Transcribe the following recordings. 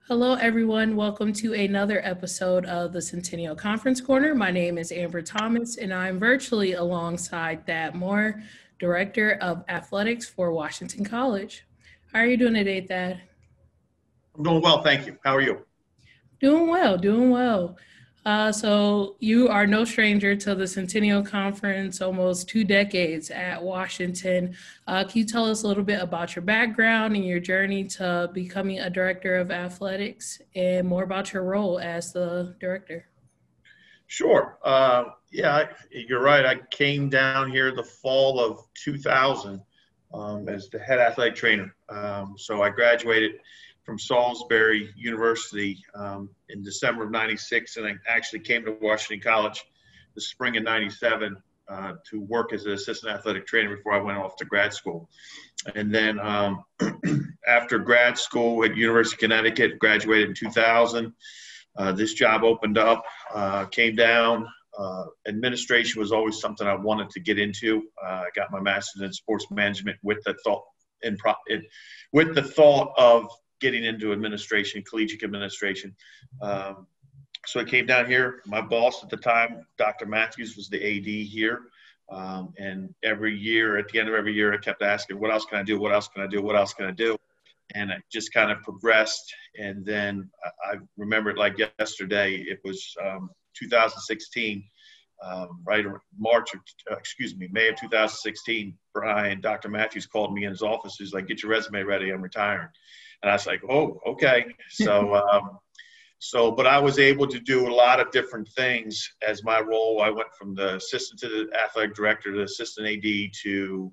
Hello, everyone. Welcome to another episode of the Centennial Conference Corner. My name is Amber Thomas, and I'm virtually alongside Thad Moore, Director of Athletics for Washington College. How are you doing today, Thad? I'm doing well, thank you. How are you? Doing well, doing well. So you are no stranger to the Centennial Conference, almost 2 decades at Washington. Can you tell us a little bit about your background and your journey to becoming a director of athletics and more about your role as the director? Sure. You're right. I came down here the fall of 2000 as the head athletic trainer. So I graduated from Salisbury University in December of 96, and I actually came to Washington College the spring of 97 to work as an assistant athletic trainer before I went off to grad school. And then after grad school at University of Connecticut, graduated in 2000. This job opened up, came down. Administration was always something I wanted to get into. I got my master's in sports management with the thought of getting into administration, collegiate administration. So I came down here. My boss at the time, Dr. Matthews, was the AD here. And every year, at the end of every year, I kept asking, what else can I do? What else can I do? What else can I do? And it just kind of progressed. And then I remember it like yesterday. It was 2016, right around May of 2016. Dr. Matthews called me in his office. He's like, get your resume ready. I'm retiring. And I was like, oh, okay. But I was able to do a lot of different things as my role. I went from the assistant to the athletic director to assistant AD to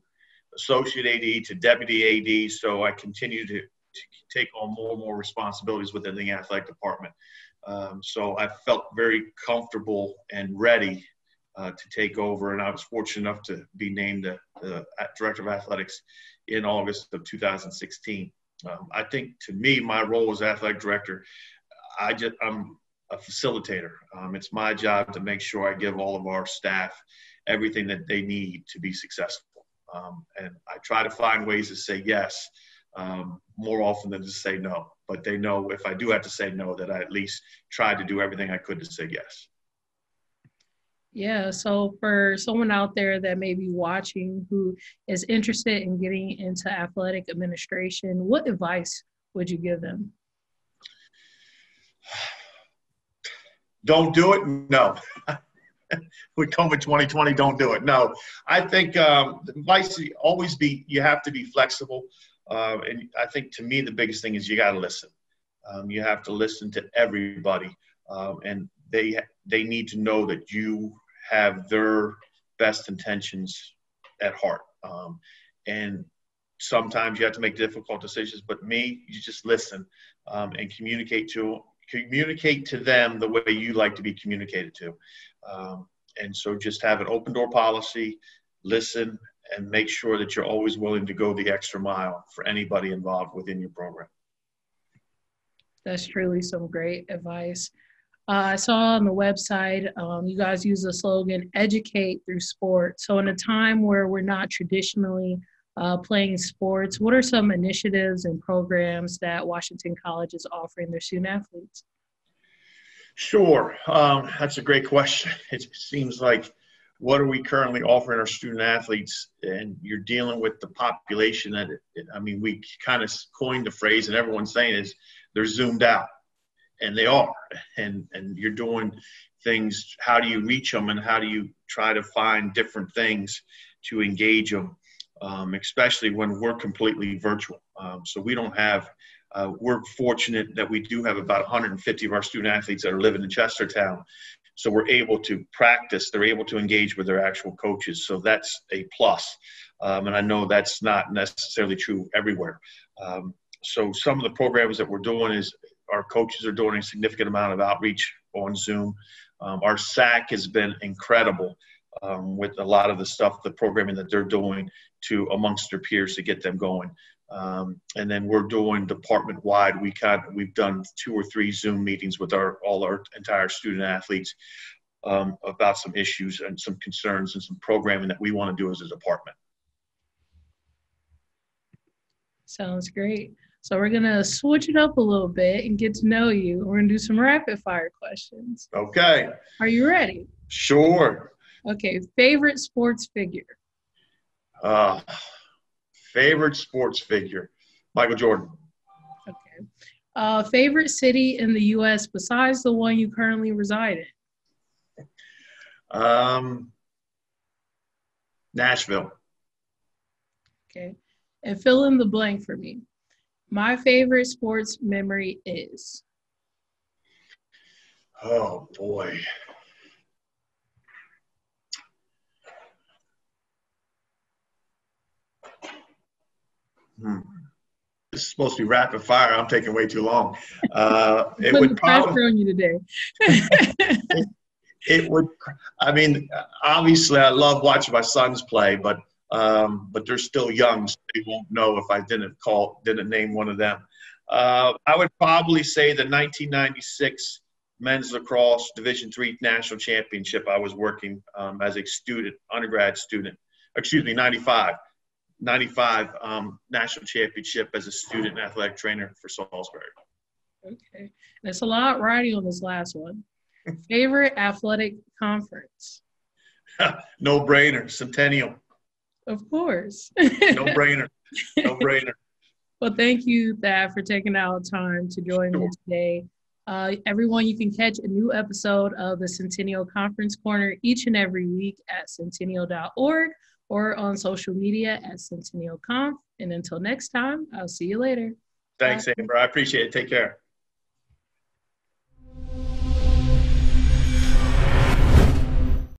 associate AD to deputy AD. So I continued to take on more and more responsibilities within the athletic department. So I felt very comfortable and ready to take over. And I was fortunate enough to be named the director of athletics in August of 2016. I think to me, my role as athletic director, I'm a facilitator. It's my job to make sure I give all of our staff everything that they need to be successful. And I try to find ways to say yes more often than to say no. But they know if I do have to say no, that I at least tried to do everything I could to say yes. Yeah, so for someone out there that may be watching who is interested in getting into athletic administration, what advice would you give them? Don't do it? No. With COVID 2020, don't do it. No. I think the advice always be, you have to be flexible. And I think to me, the biggest thing is you got to listen. You have to listen to everybody. And they need to know that you have their best intentions at heart. And sometimes you have to make difficult decisions, but you just listen and communicate to them the way you like to be communicated to. And so just have an open door policy, listen, and make sure that you're always willing to go the extra mile for anybody involved within your program. That's truly some great advice. I saw on the website, you guys use the slogan, educate through sport. So in a time where we're not traditionally playing sports, what are some initiatives and programs that Washington College is offering their student athletes? Sure. That's a great question. It seems like, what are we currently offering our student athletes? And you're dealing with the population that, we kind of coined the phrase, and everyone's saying is they're zoomed out. And they are, and you're doing things. How do you reach them, and how do you try to find different things to engage them, especially when we're completely virtual. So we don't have. We're fortunate that we do have about 150 of our student athletes that are living in Chestertown, so we're able to practice. They're able to engage with their actual coaches, so that's a plus. And I know that's not necessarily true everywhere. So some of the programs that we're doing is, our coaches are doing a significant amount of outreach on Zoom. Our SAC has been incredible with a lot of the programming that they're doing amongst their peers to get them going. And then we're doing department-wide. We've done 2 or 3 Zoom meetings with all our entire student athletes about some issues and some concerns and some programming that we want to do as a department. Sounds great. So we're going to switch it up a little bit and get to know you. We're going to do some rapid fire questions. Okay. Are you ready? Sure. Okay. Favorite sports figure? Uh, Favorite sports figure? Michael Jordan. Okay. Favorite city in the U.S. besides the one you currently reside in? Nashville. Okay. And fill in the blank for me. My favorite sports memory is. Oh, boy. This is supposed to be rapid fire. I'm taking way too long. It Putting would the pressure probably, on you today. it would, I mean, obviously I love watching my sons play, but they're still young, so they won't know if I didn't name one of them. I would probably say the 1996 men's lacrosse Division III national championship. I was working as a student, undergrad student. Excuse me, 95 national championship as a student and athletic trainer for Salisbury. Okay. There's a lot riding on this last one. Favorite athletic conference? No brainer. Centennial. Of course. No brainer. No brainer. Well, thank you, Thad, for taking out time to join me today. Everyone, you can catch a new episode of the Centennial Conference Corner each and every week at centennial.org or on social media at CentennialConf. And until next time, I'll see you later. Thanks, Bye. Amber. I appreciate it. Take care.